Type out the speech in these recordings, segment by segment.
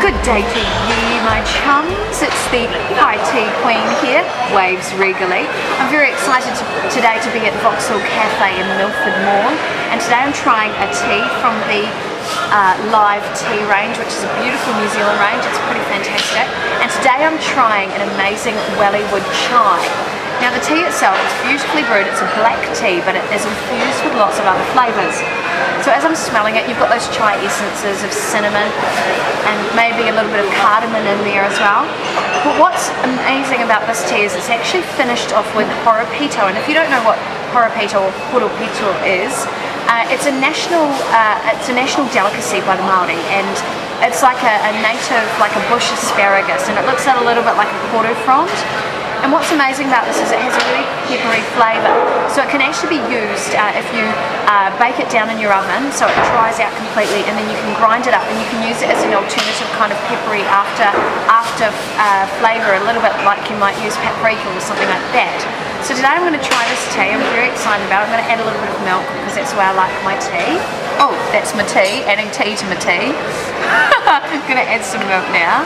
Good day to you, my chums. It's the High Tea Queen here, waves regally. I'm very excited today to be at Vauxhall Cafe in Milford Moor, and today I'm trying a tea from the Live Tea range, which is a beautiful New Zealand range. It's pretty fantastic. And today I'm trying an amazing Wellywood chai. Now the tea itself is beautifully brewed. It's a black tea, but it is infused with lots of other flavours. So as I'm smelling it, you've got those chai essences of cinnamon and maybe a little bit of cardamom in there as well. But what's amazing about this tea is it's actually finished off with horopito. And if you don't know what horopito or horopito is, it's a national delicacy by the Māori, and it's like a native, like a bush asparagus, and it looks a little bit like a koro frond. And what's amazing about this is it has a really peppery flavour, so it can actually be used if you bake it down in your oven so it dries out completely, and then you can grind it up and you can use it as an alternative kind of peppery after flavour, a little bit like you might use paprika or something like that. So today I'm going to try this tea. I'm very excited about it. I'm going to add a little bit of milk because that's the way I like my tea. Oh, that's my tea, adding tea to my tea. I'm going to add some milk now.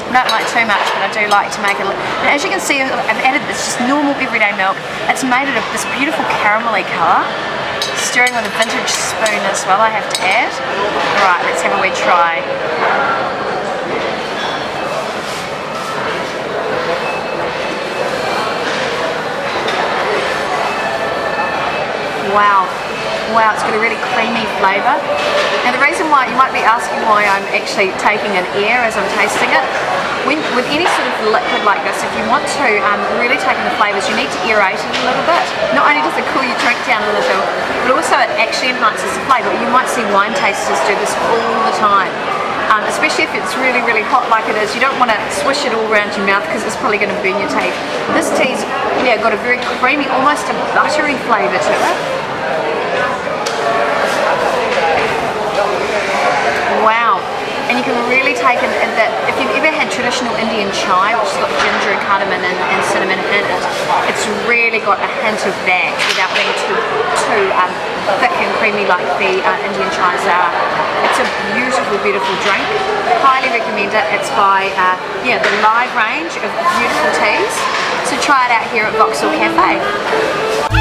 I don't like too much, but I do like to make it. And as you can see, I've added this just normal everyday milk. It's made it of this beautiful caramelly colour. Stirring with a vintage spoon as well, I have to add. Right, let's have a wee try. Wow, it's got a really creamy flavour. Now the reason why, you might be asking why I'm actually taking an air as I'm tasting it. With any sort of liquid like this, if you want to really take in the flavours, you need to aerate it a little bit. Not only does it cool your drink down a little, but also it actually enhances the flavour. You might see wine tasters do this all the time. Especially if it's really, really hot like it is. You don't want to swish it all around your mouth because it's probably going to burn your teeth. This tea's got a very creamy, almost a buttery flavour to it. Wow, and you can really take in that. If you've ever had traditional Indian chai, which has got ginger and cardamom and cinnamon in it, it's really got a hint of that without being too thick and creamy like the Indian chais are. It's a beautiful, beautiful drink. Highly recommend it. It's by the Live range of beautiful teas. So try it out here at Vauxhall Cafe.